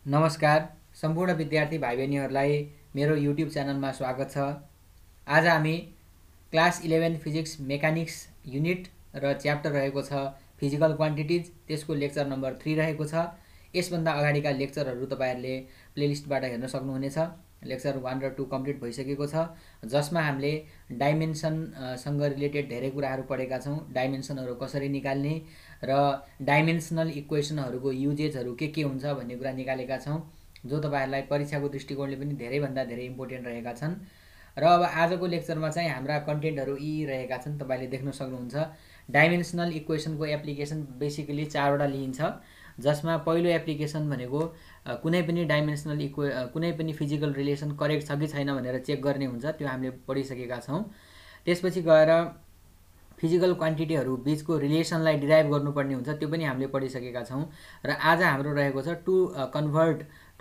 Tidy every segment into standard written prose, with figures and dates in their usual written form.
नमस्कार सम्पूर्ण विद्यार्थी भाइ बहिनीहरूलाई मेरो युट्युब च्यानलमा स्वागत छ। आज हामी क्लास 11 फिजिक्स मेकानिक्स युनिट र च्याप्टर रहेको छ फिजिकल क्वान्टिटिज, त्यसको लेक्चर नम्बर 3 रहेको छ। यसभन्दा अगाडिका लेक्चरहरू तपाईहरुले प्लेलिस्टबाट हेर्न सक्नुहुनेछ। लेक्चर 1 र 2 कम्प्लिट भइसकेको छ, जसमा हामीले डाइमेन्सन सँग रिलेटेड धेरै कुराहरू पढेका छौं। डाइमेन्सनहरू कसरी निकाल्ने र डाइमेन्सनल इक्वेसनहरूको युजेजहरू के हुन्छ भन्ने कुरा निकालेका छौं, जो तपाईहरुलाई परीक्षाको दृष्टिकोणले पनि धेरैभन्दा धेरै इम्पोर्टेन्ट रहेका छन्। र अब आजको लेक्चरमा चाहिँ हाम्रा कन्टेन्टहरू यी रहेका छन्, तपाईले देख्न सक्नुहुन्छ। डाइमेन्सनल इक्वेसनको एप्लिकेसन बेसिकली 4 वटा लिइन्छ, जसमा पहिलो एप्लिकेसन भनेको कुनै पनि डाइमेन्सनल कुनै पनि फिजिकल रिलेसन करेक्ट छ कि छैन भनेर चेक गर्ने हुन्छ, त्यो हामीले पढिसकेका छौं। त्यसपछि गएर फिजिकल क्वान्टिटीहरू बीचको रिलेसनलाई डिराइभ गर्नुपर्ने हुन्छ, त्यो पनि हामीले पढिसकेका छौं। र आज हाम्रो रहेको छ to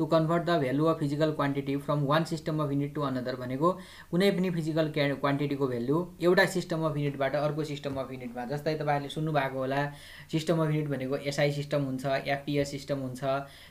convert the value of physical quantity from one system of unit to another, भनेको कुनै पनि फिजिकल क्वान्टिटीको भ्यालु एउटा सिस्टम अफ युनिटबाट अर्को सिस्टम अफ युनिटमा। जस्तै तपाईहरुले सुन्नु भएको होला, सिस्टम अफ युनिट भनेको एसआई सिस्टम हुन्छ, एफपीएस सिस्टम हुन्छ,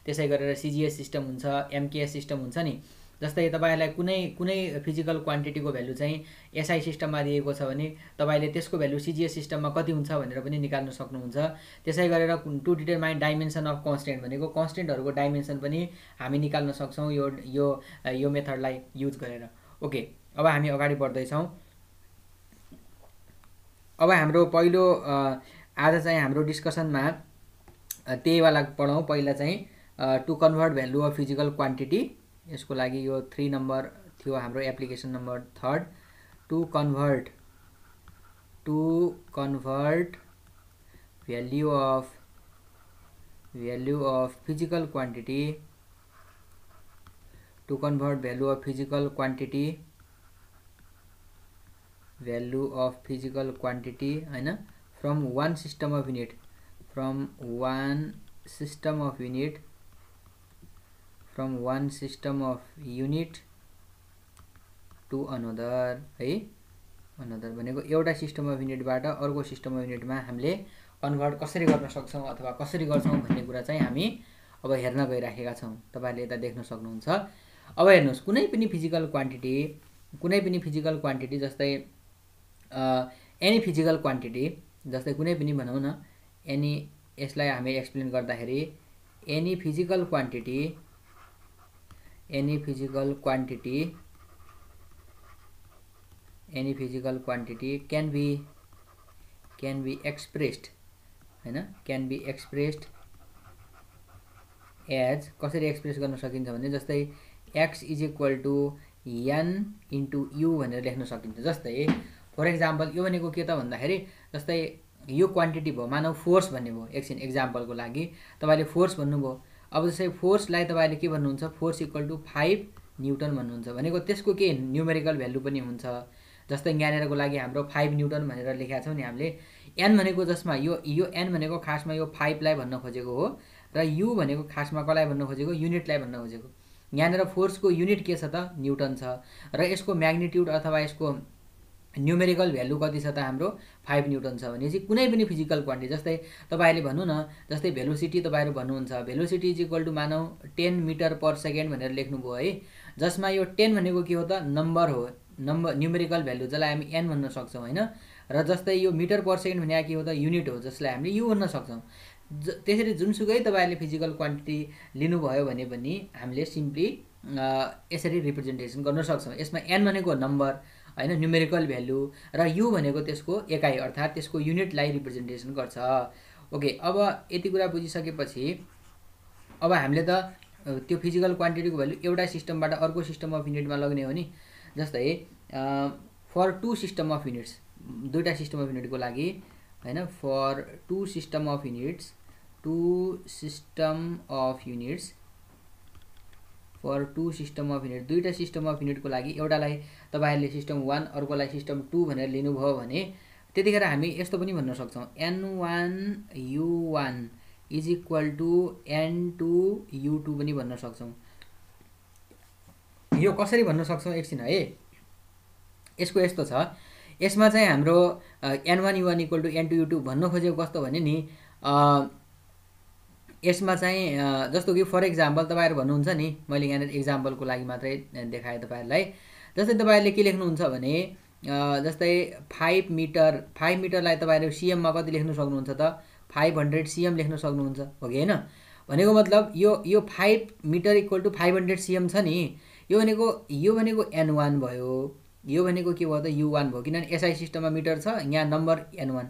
त्यसै गरेर सीजीएस सिस्टम हुन्छ, एमकेएस सिस्टम हुन्छ नि। जस्तै तपाईहरुलाई कुनै फिजिकल क्वान्टिटीको भ्यालु चाहिँ एसआई सिस्टममा दिएको छ भने तपाईले त्यसको भ्यालु सीजीएस सिस्टममा कति हुन्छ भनेर पनि निकाल्न सक्नुहुन्छ। त्यसै गरेर to determine dimension of constant भनेको कन्स्टेन्टहरूको डाइमेन्सन पनि हामी निकाल्न सक्छौं यो मेथडलाई युज गरेर। ओके, अब हामी अगाडि बढ्दै छौं। अब हाम्रो पहिलो आज चाहिँ हाम्रो डिस्कसनमा त्यही वाला पढौं। पहिला चाहिँ to convert value of physical quantity, यसको लागि यो 3 नम्बर थियो हाम्रो application number 3। To convert value of physical quantity, to convert value of physical quantity हैन, from one system of unit to another है। अनदर भनेको एउटा सिस्टम अफ युनिटबाट अर्को सिस्टम अफ युनिटमा हामीले कन्भर्ट कसरी गर्न सक्छौं अथवा कसरी गर्छौं भन्ने कुरा चाहिँ हामी अब हेर्न गइराखेका छौं। तपाईहरुले यता देख्न सक्नुहुन्छ। अब हेर्नुस्, कुनै पनि फिजिकल क्वान्टिटी जस्तै एनी फिजिकल क्वान्टिटी, जस्तै कुनै पनि भनौं न, एनी, यसलाई हामी एक्सप्लेन गर्दाखेरि any physical quantity can be expressed हैन, can be expressed as, कसरी एक्सप्रेस गर्न सकिन्छ भने जस्तै x = n * u भनेर लेख्न सकिन्छ। जस्तै फर एक्जाम्पल यो भनेको के त भन्दाखेरि, जस्तै यो क्वान्टिटी भयो, मानौ फोर्स भन्ने भयो, एकछिन एक्जाम्पलको लागि तपाईले फोर्स भन्नुभयो। अब जस्तै फोर्सलाई तपाईले के भन्नुहुन्छ, फोर्स = 5 न्युटन भन्नुहुन्छ, भनेको त्यसको के न्युमेरिकल भ्यालु पनि हुन्छ। जस्तै यहाँनेरको लागि हाम्रो 5 न्युटन भनेर लेखेका छौं नि हामीले। n भनेको जसमा यो n भनेको खासमा यो 5 लाई भन्न खोजेको हो, र u भनेको खासमा कसलाई भन्न खोजेको, युनिटलाई भन्न खोजेको। यहाँनेर फोर्सको युनिट के छ त, न्युटन छ, र यसको म्याग्निट्युड अथवा यसको न्युमेरिकल भ्यालु कति छ त, हाम्रो 5 न्युटन छ। भनेपछि कुनै पनि फिजिकल क्वान्टिटी, जस्तै तपाईले भन्नु न, जस्तै भेलोसिटी तपाईहरु भन्नुहुन्छ, भेलोसिटी = मानौ 10 मिटर पर सेकेन्ड भनेर लेख्नुभयो है, जसमा यो 10 भनेको के हो त, नम्बर हो, न्युमेरिकल भ्यालु, जसलाई हामी n भन्न सक्छौं हैन। र जस्तै यो मिटर पर सेकेन्ड भनेको के हो त, युनिट हो, जसलाई हामीले u भन्न सक्छौं। त्यसरी जुनसुकै तपाईहरुले फिजिकल क्वान्टिटी लिनुभयो भने पनि हामीले सिम्पली यसरी रिप्रेजेन्टेसन गर्न सक्छौं। यसमा n भनेको नम्बर हैन, न्युमेरिकल भ्यालु, र u भनेको त्यसको एकाइ अर्थात त्यसको युनिटलाई रिप्रेजेन्टेसन गर्छ। ओके, अब यति कुरा बुझिसकेपछि अब हामीले त त्यो फिजिकल क्वान्टिटीको भ्यालु एउटा सिस्टमबाट अर्को सिस्टम अफ युनिटमा लग्ने हो नि। जस्तै for two system of units, दुईटा सिस्टम अफ युनिटको लागि हैन, for two system of units दुईटा सिस्टम अफ युनिटको लागि एउटालाई तपाईहरुले सिस्टम 1 अर्कोलाई सिस्टम 2 भनेर लिनुभयो भने त्यतिखेर हामी यस्तो पनि भन्न सक्छौं, n1 u1 = n2 u2 पनि भन्न सक्छौं। यो कसरी भन्न सक्छौं एकछिन है। यसको यस्तो छ, यसमा चाहिँ हाम्रो n1 u1 = n2 u2 भन्न खोजेको कस्तो भने नि, यसमा चाहिँ जस्तो कि फर एक्जाम्पल तपाईँहरू भन्नुहुन्छ नि, मैले यहाँनिर एक्जाम्पलको लागि मात्रै देखाएँ तपाईँहरूलाई। जस्तै तपाईँहरूले के लेख्नुहुन्छ भने जस्तै 5 मिटरलाई तपाईँहरू सिएममा कति लेख्न सक्नुहुन्छ त? 500 सिएम लेख्न सक्नुहुन्छ हो कि होइन? भनेको मतलब यो 5 मिटर इक्वल टु 500 सिएम छ नि, यो भनेको n1 भयो, यो भनेको के भयो त u1 भयो, किनभने एसआई सिस्टममा मिटर छ, यहाँ number n1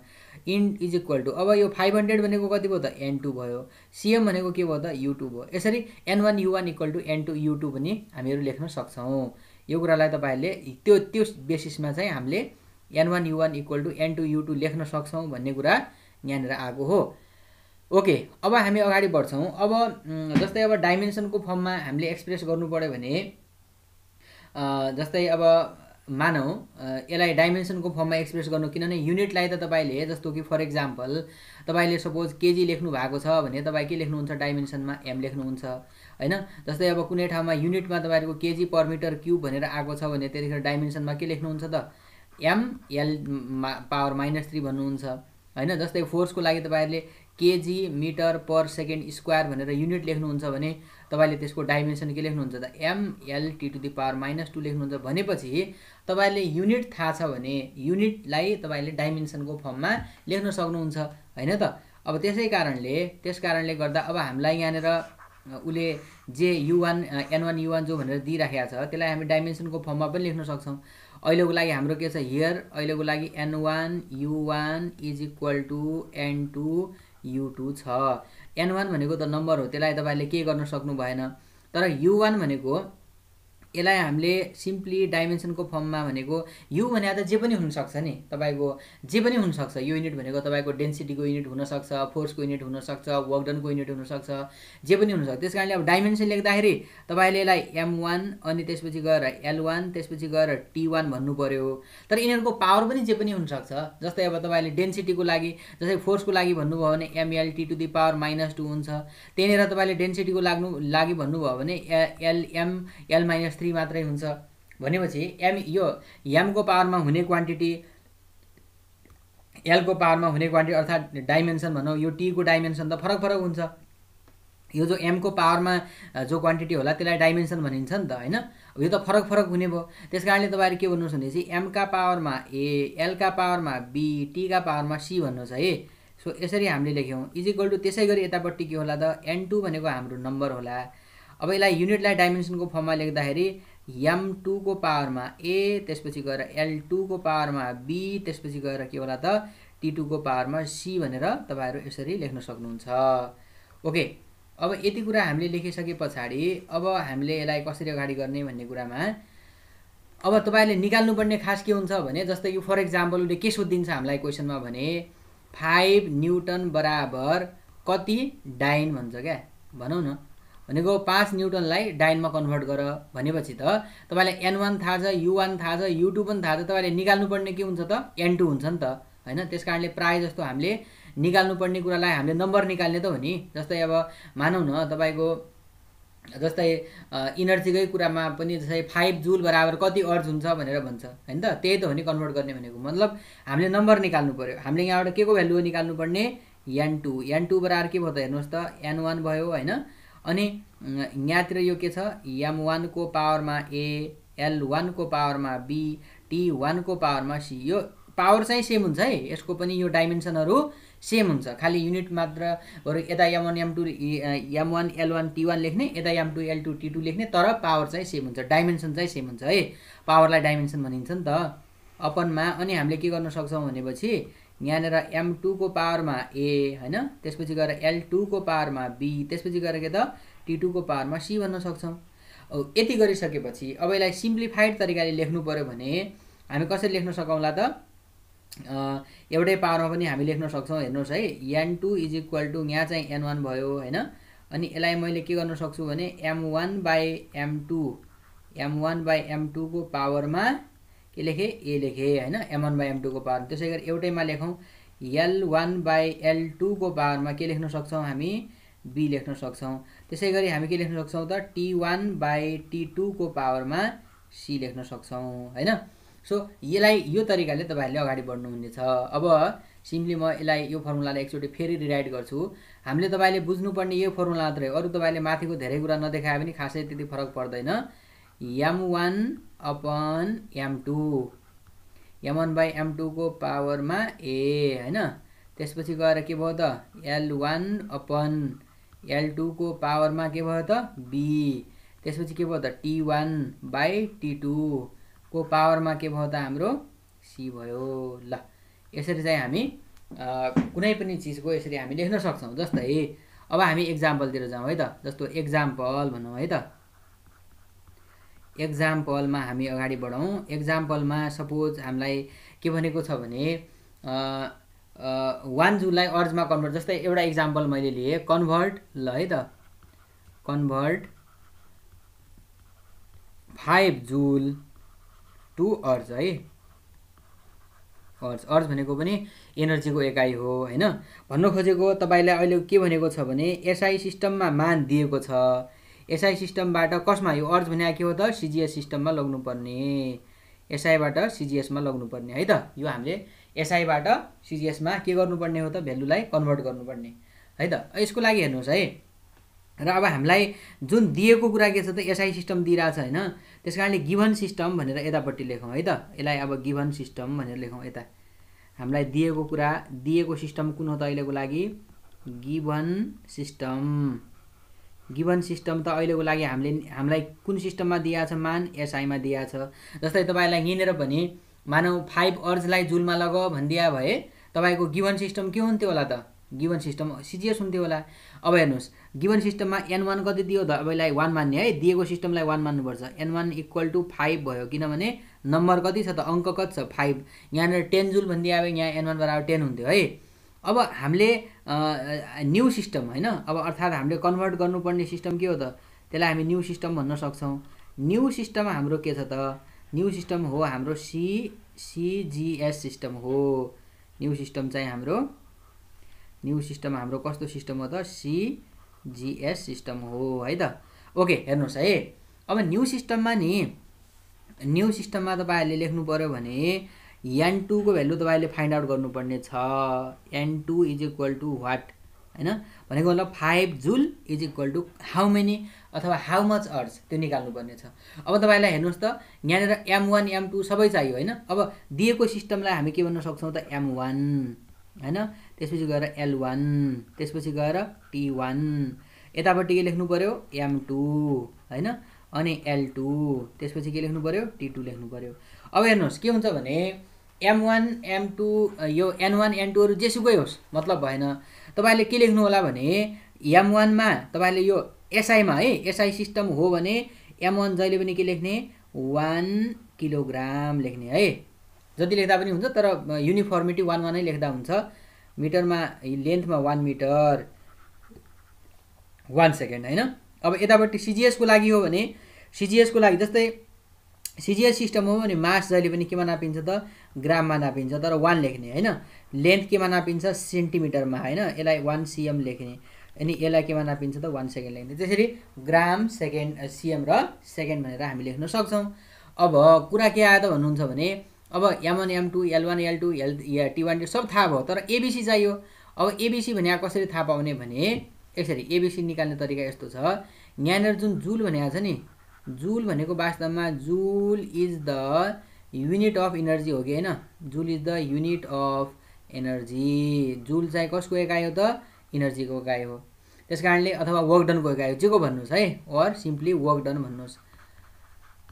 is equal to, अब यो 500 भनेको कति भयो त n2 भयो, सिएम भनेको के भयो त u2 भयो। यसरी n1 u1 equal to n2 u2 पनि हामीहरू लेख्न सक्छौँ। यो कुरालाई तपाईँहरूले त्यो बेसिसमा चाहिँ हामीले n1 u1 equal to n2 u2 लेख्न सक्छौँ भन्ने कुरा यहाँनिर आएको हो। ओके, अब हामी अगाडि बढ्छौँ। अब जस्तै अब डाइमेन्सनको फर्ममा हामीले एक्सप्रेस गर्नु पर्यो भने जस्तै अब मानौँ यसलाई डाइमेन्सनको फर्ममा एक्सप्रेस गर्नु, किनभने युनिटलाई त तपाईँले जस्तो कि फर एक्जाम्पल तपाईँले सपोज केजी लेख्नु भएको छ भने तपाईँ के लेख्नुहुन्छ डाइमेन्सनमा एम लेख्नुहुन्छ होइन। जस्तै अब कुनै ठाउँमा युनिटमा तपाईँको केजी पर मिटर क्युब भनेर आएको छ भने त्यतिखेर डाइमेन्सनमा के लेख्नुहुन्छ त एम एल पावर -3 भन्नुहुन्छ होइन। जस्तै फोर्सको लागि तपाईँहरूले KG metre per second square भनेर युनिट लेख्नुहुन्छ भने तपाईँले त्यसको डाइमेन्सन के लेख्नुहुन्छ त M L T to the power -2 लेख्नुहुन्छ। भनेपछि तपाईँले युनिट थाहा छ भने युनिटलाई तपाईँले डाइमेन्सनको फर्ममा लेख्न सक्नुहुन्छ होइन त। अब त्यस कारणले गर्दा अब हामीलाई यहाँनिर उसले जे n1 u1 जो भनेर दिइराखेको छ त्यसलाई हामी डाइमेन्सनको फर्ममा पनि लेख्न सक्छौँ। अहिलेको लागि हाम्रो के छ हियर, अहिलेको लागि n1 u1 is equal to n2 u2 छ। n1 भनेको त नम्बर हो, त्यसलाई तपाईँले के गर्न सक्नु भएन। तर u1 भनेको यसलाई हामीले सिम्पली डाइमेन्सनको फर्ममा भनेको यु भने त जे पनि हुनसक्छ नि, तपाईँको जे पनि हुनसक्छ। यो युनिट भनेको तपाईँको डेन्सिटीको युनिट हुनसक्छ, फोर्सको युनिट हुनसक्छ, वर्क डनको युनिट हुनसक्छ, जे पनि हुनसक्छ। त्यस कारणले अब डाइमेन्सन लेख्दाखेरि तपाईँले यसलाई m1 अनि त्यसपछि गएर l1 त्यसपछि गएर t1 भन्नु पर्यो। तर यिनीहरूको पावर पनि जे पनि हुनसक्छ। जस्तै अब तपाईँले डेन्सिटीको लागि जस्तै फोर्सको लागि भन्नुभयो भने ml t to the power -2 हुन्छ। त्यहीँनिर तपाईँले डेन्सिटीको लागि भन्नुभयो भने lm l -3 मात्रै हुन्छ। भनेपछि यो m को पावरमा हुने क्वान्टिटी l को पावरमा हुने क्वान्टिटी अर्थात् डाइमेन्सन भनौँ, यो t को डाइमेन्सन त फरक हुन्छ। यो जो m को पावरमा जो क्वान्टिटी होला त्यसलाई डाइमेन्सन भनिन्छ नि त होइन। यो त फरक हुने भयो। त्यस कारणले तपाईँहरू के भन्नुहोस् भनेपछि m का पावरमा a, l का पावरमा b, t का पावरमा c भन्नुहोस् है। सो यसरी हामीले लेख्यौँ इज इक्वल टु, त्यसै गरी यतापट्टि के होला त n2 भनेको हाम्रो नम्बर होला। अब यसलाई युनिटलाई डाइमेन्सनको फर्ममा लेख्दाखेरि m2 को पावरमा a त्यसपछि गएर l2 को पावरमा b त्यसपछि गएर के होला त t2 को पावरमा c भनेर तपाईँहरू यसरी लेख्न सक्नुहुन्छ। ओके, अब यति कुरा हामीले लेखिसके पछाडि अब हामीले यसलाई कसरी अगाडि गर्ने भन्ने कुरामा अब तपाईँले निकाल्नुपर्ने खास के हुन्छ भने जस्तै कि फर एक्जाम्पल उसले के सोधिदिन्छ हामीलाई क्वेसनमा भने 5 न्युटन बराबर कति डाइन भन्छ क्या, भनौँ न। भनेको 5 न्युटनलाई डाइनमा कन्भर्ट गर भनेपछि त तपाईँलाई n1 थाहा छ, u1 थाहा छ, u2 पनि थाहा छ। तपाईँले निकाल्नुपर्ने के हुन्छ त n2 हुन्छ नि त होइन। त्यस कारणले प्रायः जस्तो हामीले निकाल्नुपर्ने कुरालाई हामीले नम्बर निकाल्ने त हो नि। जस्तै अब मानौँ न तपाईँको जस्तै इनर्जीकै कुरामा पनि जस्तै 5 जुल बराबर कति अर्ज हुन्छ भनेर भन्छ होइन त। त्यही त हो नि कन्भर्ट गर्ने भनेको, मतलब हामीले नम्बर निकाल्नु पर्यो। हामीले यहाँबाट के को भ्यालु निकाल्नु पर्ने n2 बराबर के भयो त हेर्नुहोस् त n1 भयो होइन। अनि यहाँतिर यो के छ m1 को पावरमा a, l1 को पावरमा b, t1 को पावरमा c। यो पावर चाहिँ सेम हुन्छ है, यसको पनि यो डाइमेन्सनहरू सेम हुन्छ, खालि युनिट मात्र बरु यता m1 m1 l1 t1 लेख्ने, यता m2 l2 t2 लेख्ने, तर पावर चाहिँ सेम हुन्छ, डाइमेन्सन चाहिँ सेम हुन्छ है। पावरलाई डाइमेन्सन भनिन्छ नि त अपनमा। अनि हामीले के गर्न सक्छौँ भनेपछि यहाँनिर m2 को पावरमा a होइन, त्यसपछि गएर l2 को पावरमा b, त्यसपछि गएर के त t2 को पावरमा c भन्न सक्छौँ। यति गरिसकेपछि अब यसलाई सिम्प्लिफाइड तरिकाले लेख्नु पर्यो भने हामी कसरी लेख्न सकौँला त एउटै पावरमा पनि हामी लेख्न सक्छौँ। हेर्नुहोस् है n2 इज इक्वल टु यहाँ चाहिँ n1 भयो होइन। अनि यसलाई मैले के गर्न सक्छु भने m1 बाई m2 को पावरमा के लेखेँ a लेखेँ होइन, m1 बाई m2 को पावर। त्यसै गरी एउटैमा लेखौँ l1 बाई l2 को पावरमा के लेख्न सक्छौँ हामी b लेख्न सक्छौँ। त्यसै गरी हामी के लेख्न सक्छौँ त t1 बाई t2 को पावरमा c लेख्न सक्छौँ होइन। सो यसलाई यो तरिकाले तपाईँहरूले अगाडि बढ्नुहुनेछ। अब सिम्पली म यसलाई यो फर्मुलालाई एकचोटि फेरि रिराइट गर्छु। हामीले तपाईले बुझ्नुपर्ने यो फर्मुला मात्रै, अरु तपाईले माथिको धेरै कुरा नदेखाए पनि खासै त्यति फरक पर्दैन। m1 अपन m2, m1/m2 को पावरमा a हैन। त्यसपछि गएर के भयो त l1 अपन l2 को पावरमा के भयो त b। त्यसपछि के भयो त t1/t2 को पावरमा के भयो त हाम्रो c भयो। ल यसरी चाहिँ हामी कुनै पनि चीजको यसरी हामी लेख्न सक्छौं। जस्तै अब हामी एक्जाम्पल तिर जाउँ है त। जस्तो एक्जाम्पल भनौं है त। एक्जाम्पलमा हामी अगाडि बढौं। एक्जाम्पलमा सपोज हामीलाई के भनेको छ भने 1 जुललाई अर्जमा कन्भर्ट। जस्तै एउटा एक्जाम्पल मैले लिए कन्भर्ट, ल है त, कन्भर्ट 5 जुल टु अर्ज है। अर्ज भनेको पनि एनर्जीको एकाइ हो हैन। भन्नु खोजेको तपाईलाई अहिले के भनेको छ भने एसआई सिस्टममा मान दिएको छ। एसआई सिस्टमबाट कसमा यो अर्ज भने के हो त सीजीएस सिस्टममा लग्नु पर्ने, एसआईबाट सीजीएसमा लग्नु पर्ने है त। यो हामीले एसआईबाट सीजीएसमा के गर्नुपर्ने हो त भ्यालुलाई कन्भर्ट गर्नुपर्ने है त। यसको लागि हेर्नुस् है। र अब हामीलाई जुन दिएको कुरा के छ त एसआई सिस्टम दिइरा छ हैन। त्यसकारणले गिभन सिस्टम भनेर यतापट्टि लेखौं है त। यसलाई अब गिभन सिस्टम भनेर लेखौं यता। हामीलाई दिएको कुरा, दिएको सिस्टम कुन हो त अहिलेको लागि गिभन सिस्टम। गिभन सिस्टम त अहिलेको लागि हामीलाई कुन सिस्टममा दिया छ मान एसआईमा दिया छ। जस्तै तपाईलाई यिनेर पनि मानौ 5 अर्जलाई जुलमा लग भन्दिया भए तपाईको गिभन सिस्टम के हुन्थ्यो होला त गिभन सिस्टम सीजीएस हुन्थ्यो होला। अब हेर्नुस् गिभन सिस्टममा n1 कति दियो त अब यसलाई 1 मान्ने है। दिएको सिस्टमलाई 1 मान्नु पर्छ। n1 = 5 भयो किनभने नम्बर कति छ त अंक कति छ 5। यहाँ 10 जुल भन्दिया भए यहाँ n1 = 10 हुन्थ्यो है। अब हामीले न्यू सिस्टम हैन। अब अर्थात हामीले कन्भर्ट गर्नुपर्ने सिस्टम के हो त त्यसलाई हामी न्यू सिस्टम भन्न सक्छौं। न्यू सिस्टम हाम्रो के छ त न्यू सिस्टम हो हाम्रो सीजीएस सिस्टम हो। न्यू सिस्टम चाहिँ हाम्रो कस्तो सिस्टम हो त सीजीएस सिस्टम हो है त। ओके हेर्नुस् है। अब न्यू सिस्टममा तपाईहरुले लेख्नु पर्यो भने n2 को भ्यालु तपाईले फाइन्ड आउट गर्नुपर्ने छ। n2 = व्हाट हैन भनेको मतलब 5 जुल = हाउ मेनी अथवा हाउ मच अर्ज त्यो निकाल्नु पर्ने छ। अब तपाईलाई हेर्नुस् त यहाँनेर m1 m2 सबै चाहियो हैन। अब दिएको सिस्टमलाई हामी के भन्न सक्छौं त m1 हैन। त्यसपछि गएर l1, त्यसपछि गएर t1, यतापट्टि के लेख्नु पर्यो m2 हैन, अनि l2, त्यसपछि के लेख्नु पर्यो t2 लेख्नु पर्यो। अब हेर्नुस् के हुन्छ भने m1 m2 यो n1 n2 हरु जेसुकै होस् मतलब भएन। तपाईले के लेख्नु होला भने m1 मा तपाईले यो एसआई मा है एसआई सिस्टम हो भने m1 जहिले पनि के लेख्ने 1 किलोग्राम लेख्ने है। जति लेख्दा पनि हुन्छ तर युनिफर्मिटी 1 1 नै लेख्दा हुन्छ। मिटरमा लेन्थमा 1 मिटर 1 सेकेन्ड हैन। अब यतापट्टि सीजीएस को लागि हो भने सीजीएस को लागि जस्तै सीजीएस सिस्टम हो भने मास जहिले पनि केमा नापिन्छ त ग्राममा नापिन्छ तर 1 लेख्ने हैन। लेन्थ केमा नापिन्छ सेन्टिमिटरमा हैन। यसलाई 1 cm लेख्ने अनि यसलाई केमा नापिन्छ त 1 सेकेन्ड लेख्ने। त्यसरी ग्राम सेकेन्ड cm र सेकेन्ड भनेर हामी लेख्न सक्छौं। अब कुरा के आयो त भन्नुहुन्छ भने अब m1 m2 l1 l2 t1 सब थाहा भयो तर एबीसी चाहियो। अब एबीसी भने कसरी थाहा पाउने भने यसरी एबीसी निकाल्ने तरिका यस्तो छ। यहाँनेर जुन जुल भनेको छ नि जुल भनेको वास्तवमा joule is the unit of energy हो कि हैन। Joule is the unit of energy. Joule चाहिँ कसको एकाइ हो त एनर्जीको एकाइ हो। त्यसकारणले अथवा वर्क डन को एकाइ हो जेको भन्नुस् है और सिम्पली वर्क डन भन्नुस्।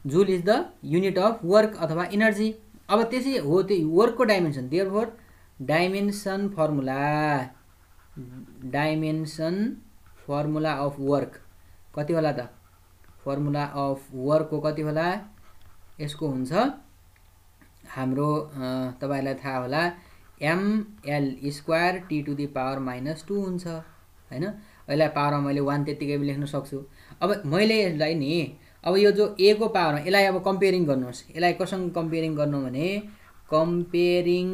Joule is the unit of work अथवा एनर्जी। अब त्यसै हो त्यो वर्क को dimension therefore dimension formula of work कति होला त फर्मुला अफ वर्क को कति होला यसको हुन्छ हाम्रो तपाईलाई थाहा होला ml² t⁻² हुन्छ हैन। अहिले पावरमा मैले 1 त्यतिकै लेख्न सक्छु। अब मैले यसलाई नि अब यो जो a को पावरमा यसलाई अब कम्पेयरिङ गर्नुस्। यसलाई कससँग कम्पेयरिङ गर्नु भने कम्पेयरिङ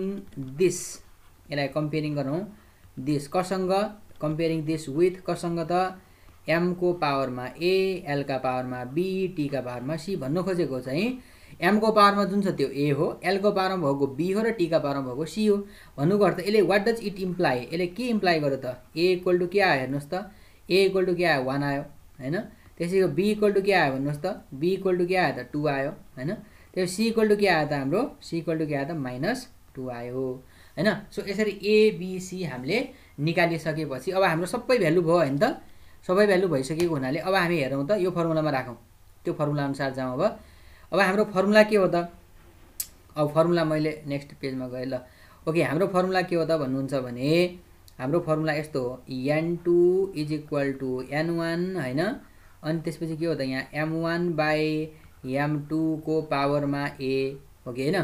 दिस यसलाई कम्पेयरिङ गरौँ दिस कससँग कम्पेयरिङ दिस विथ कससँग त m को पावरमा a l का पावरमा b t का पावरमा c भन्नु खोजेको चाहिँ m को पावरमा जुन छ त्यो a हो, l को पावरमा भएको b हो र t का पावरमा भएको c हो। भन्नुको अर्थ यसले व्हाट डज इट इम्प्लाई, यसले के इम्प्लाई गर्यो त a इक्वल टु के आयो हेर्नुहोस् त, a इक्वल टु के आयो 1 आयो हैन। त्यसैको b इक्वल टु के आयो भन्नुहोस् त, b इक्वल टु के आयो त 2 आयो हैन। त्यो c इक्वल टु के आयो त हाम्रो, c इक्वल टु के आयो त -2 आयो हैन। सो यसरी a b c हामीले निकालिसकेपछि अब हाम्रो सबै भ्यालु भयो हैन त, सबै भ्यालु भइसकेको हुनाले अब हामी हेरौँ त यो फर्मुलामा राखौँ, त्यो फर्मुला अनुसार जाउँ। अब हाम्रो फर्मुला के हो त, अब फर्मुला मैले नेक्स्ट पेजमा गएँ ल। ओके, हाम्रो फर्मुला के हो त भन्नुहुन्छ भने हाम्रो फर्मुला यस्तो हो, n2 is equal to n1 हैन। अनि त्यसपछि के हो त यहाँ m1/m2 को पावरमा a हो कि हैन।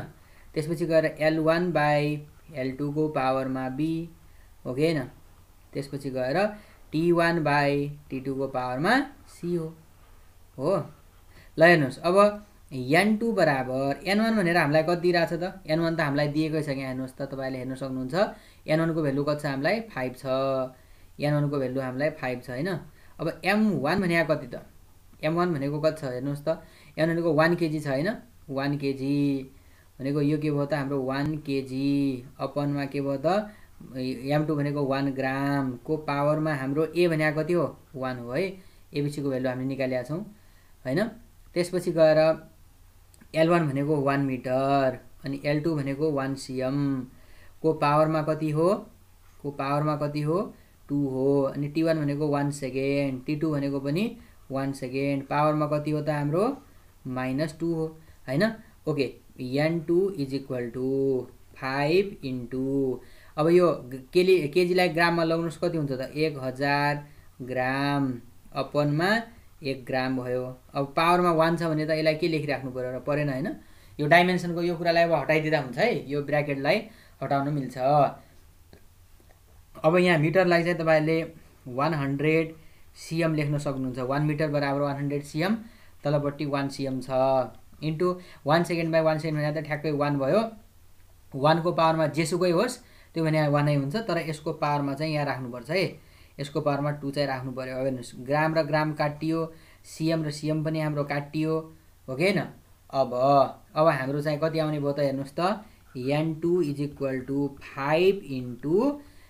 त्यसपछि गएर l1/l2 को पावरमा b हो कि हैन। त्यसपछि गएर t1/t2 को पावरमा c हो। ल हेर्नुहोस्, अब n2 बराबर n1 भनेर हामीलाई कति दिइरहेछ त, n1 त हामीलाई दिएकै छ यहाँ हेर्नुहोस् त, तपाईँले हेर्न सक्नुहुन्छ n1 को भ्यालु कति छ हामीलाई 5 छ, n1 को भ्यालु हामीलाई 5 छ हैन। अब m1 भनेको कति त, m1 भनेको कति छ हेर्नुहोस् त, m1 भनेको 1 केजी छ हैन। 1 केजी भनेको यो के भयो त हाम्रो 1 केजी अपनमा के भयो त m2 भनेको 1 ग्राम को पावरमा हाम्रो a भनेको कति हो 1 हो है। एबीसी को भ्यालु हामीले निकालेका छौं हैन। त्यसपछि गएर l1 भनेको 1 मिटर अनि l2 भनेको 1 cm को पावरमा कति हो, को पावरमा कति हो 2 हो। अनि t1 भनेको 1 सेकेन्ड, t2 भनेको पनि 1 सेकेन्ड, पावरमा कति हो त हाम्रो -2 हो हैन। Okay, n2 is equal to 5 into, अब यो केजीलाई ग्राममा लगाउनुस् कति हुन्छ त 1000 ग्राम अपनमा 1 ग्राम भयो। अब पावरमा 1 छ भने त यसलाई के लेखिराख्नु पर्यो र परेन हैन। यो डाइमेन्सनको यो कुरालाई अब हटाइदिँदा हुन्छ है, यो ब्र्याकेटलाई हटाउन मिल्छ। अब यहाँ मिटरलाई चाहिँ तपाईले 100 cm लेख्न सक्नुहुन्छ। 1 मिटर बराबर 100 cm, तलपट्टि 1 cm छ इन्टु 1 सेकेन्ड/1 सेकेन्ड भने त ठ्याक्कै 1 भयो। 1 को पावरमा जेसुकै होस् त्यो भने 1 नै हुन्छ, तर यसको पावरमा चाहिँ यहाँ राख्नुपर्छ है, यसको पावरमा 2 चाहिँ राख्नु पर्यो। अब हेर्नुस्, ग्राम र ग्राम काटियो, cm र cm पनि हाम्रो काटियो हो कि हैन। अब हाम्रो चाहिँ कति आउने भयो त हेर्नुस् त, n2 is equal to 5 into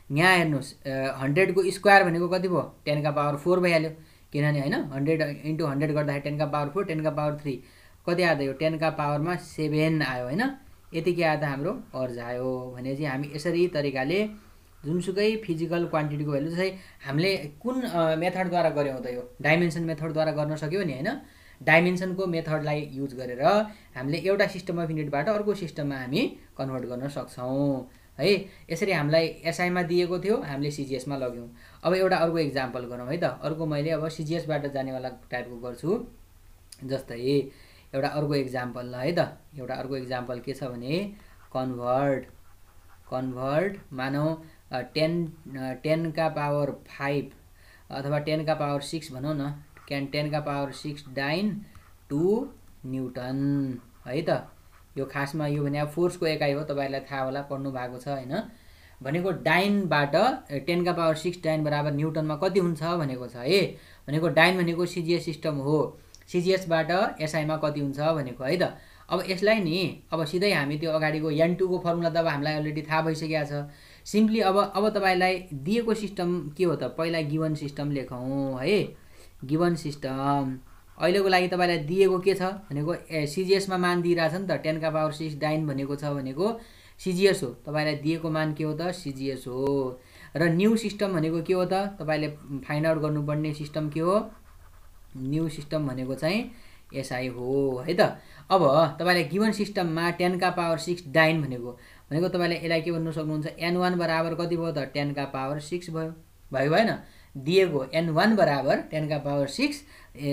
यहाँ हेर्नुस् 100 को स्क्वायर भनेको कति भयो 10 का पावर 4 भइहाल्यो, किनभने हैन 100 इन्टु 100 गर्दाखेरि 10 का पावर 4 10 का पावर 3 कति आयो त यो 10 का पावरमा 7 आयो हैन। यति के आयो त हाम्रो अर्ज आयो। भनेपछि हामी यसरी तरिकाले जुनसुकै फिजिकल क्वान्टिटीको भ्यालु चाहिँ हामीले कुन मेथडद्वारा गर्यौं त, यो डाइमेन्सन मेथडद्वारा गर्न सक्यौ नि हैन। डाइमेन्सनको मेथडलाई युज गरेर हामीले एउटा सिस्टम अफ युनिटबाट अर्को सिस्टममा हामी कन्भर्ट गर्न सक्छौं है। यसरी हामीलाई एसआई मा दिएको थियो, हामीले सीजीएस मा लग्यौं। अब एउटा अर्को एक्जाम्पल गरौँ है त। अर्को मैले अब सीजीएस बाट जानेवाला टाइपको गर्छु। जस्तै एउटा अर्को एक्जाम्पल ल है त। एउटा अर्को एक्जाम्पल के छ भने कन्भर्ट मानौ 10 का पावर 5 अथवा 10 का पावर 6 भनौं न, 10 का पावर 6 डाइन टु न्युटन है त। यो खासमा यो भने फोर्सको एकाइ हो, तपाईहरुलाई थाहा होला, पढ्नु भएको छ हैन। भनेको डाइनबाट 10 का पावर 6 डाइन बराबर न्युटनमा कति हुन्छ भनेको छ है। भनेको डाइन भनेको सीजीएस सिस्टम हो, सीजीएस बाट एसआई मा कति हुन्छ भनेको है त। अब यसलाई नि अब सिधै हामी त्यो अगाडिको n2 को फर्मुला त अब हामीलाई अलरेडी थाहा भइसकेको छ। सिम्पली अब तपाईलाई दिएको सिस्टम के हो त, पहिला गिवन सिस्टम लेखौं है। गिवन सिस्टम अहिलेको लागि तपाईलाई दिएको के छ भनेको सीजीएस मा मान दिइराछ नि त। 10 का पावर 6 डाइन भनेको छ भनेको सीजीएस हो, तपाईलाई दिएको मान के हो त सीजीएस हो। र न्यू सिस्टम भनेको के हो त, तपाईले फाइन्ड आउट गर्नुपर्ने सिस्टम के हो, न्यू सिस्टम भनेको चाहिँ एसआई हो है त। अब तपाईले गिवन सिस्टममा 10 का पावर 6 डाइन भनेको तपाईले यसलाई के भन्नु सक्नुहुन्छ, n1 बराबर कति भयो त 10 का पावर 6 भयो भएन। दिएको n1 बराबर 10 का पावर 6,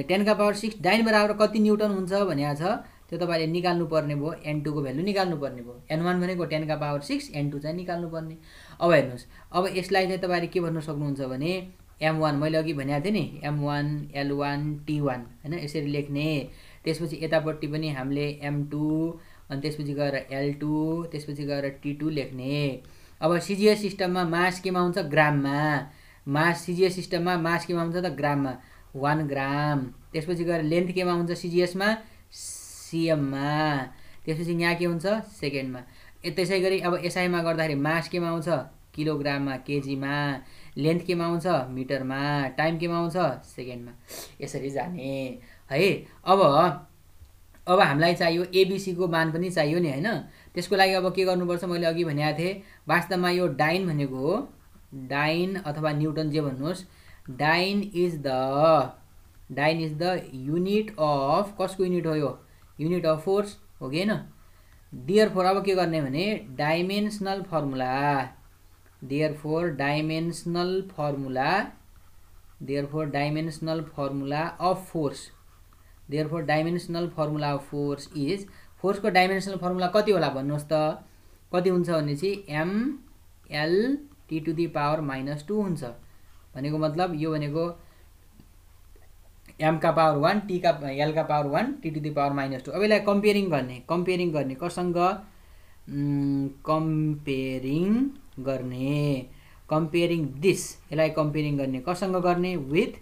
10 का पावर 6 डाइन बराबर कति न्युटन हुन्छ भनेको छ, त्यो तपाईले निकाल्नु पर्ने भयो। n2 को भ्यालु निकाल्नु पर्ने भयो। n1 भनेको 10 का पावर 6, n2 चाहिँ निकाल्नु पर्ने। अब हेर्नुस्, अब यसलाई चाहिँ तपाईले के भन्नु सक्नुहुन्छ भने m1 मैले अघि भनेको थिएँ नि, m1 l1 t1 हैन, यसरी लेख्ने। त्यसपछि यतापट्टि पनि हामीले m2 अनि त्यसपछि गएर l2 त्यसपछि गएर t2 लेख्ने। अब सीजीएस सिस्टममा मास केमा हुन्छ ग्राममा, मास सीजीएस सिस्टममा मास केमा हुन्छ त ग्राममा 1 ग्राम। त्यसपछि गएर लेन्थ केमा हुन्छ सीजीएस मा सिएममा, त्यसपछि यहाँ के हुन्छ सेकेन्डमा। त्यसै गरी अब एसआईमा गर्दाखेरि मास केमा आउँछ किलोग्राममा, केजीमा, लेन्थ केमा आउँछ मिटरमा, टाइम केमा आउँछ सेकेन्डमा। यसरी जाने है। अब हामीलाई चाहियो एबिसीको मान पनि चाहियो नि हैन। त्यसको लागि अब के गर्नुपर्छ, मैले अघि भनेको थिएँ वास्तवमा यो डाइन भनेको हो, डाइन अथवा न्युटन जे भन्नुहोस्, डाइन इज द युनिट अफ, कसको युनिट हो यो, युनिट अफ फोर्स हो कि हैन। देयरफोर अब के गर्ने भने dimensional formula, therefore dimensional formula of force, therefore dimensional formula of force is, फोर्सको डाइमेन्सनल फर्मुला कति होला भन्नुहोस् त, कति हुन्छ भनेपछि ml T⁻⁻² हुन्छ। भनेको मतलब यो भनेको m का पावर 1 t का l का पावर 1 T⁻⁻²। अब यसलाई कम्पेयरिङ गर्ने कसँग, कम्पेयरिङ दिस, यसलाई कम्पेयरिङ गर्ने कसँग गर्ने, विथ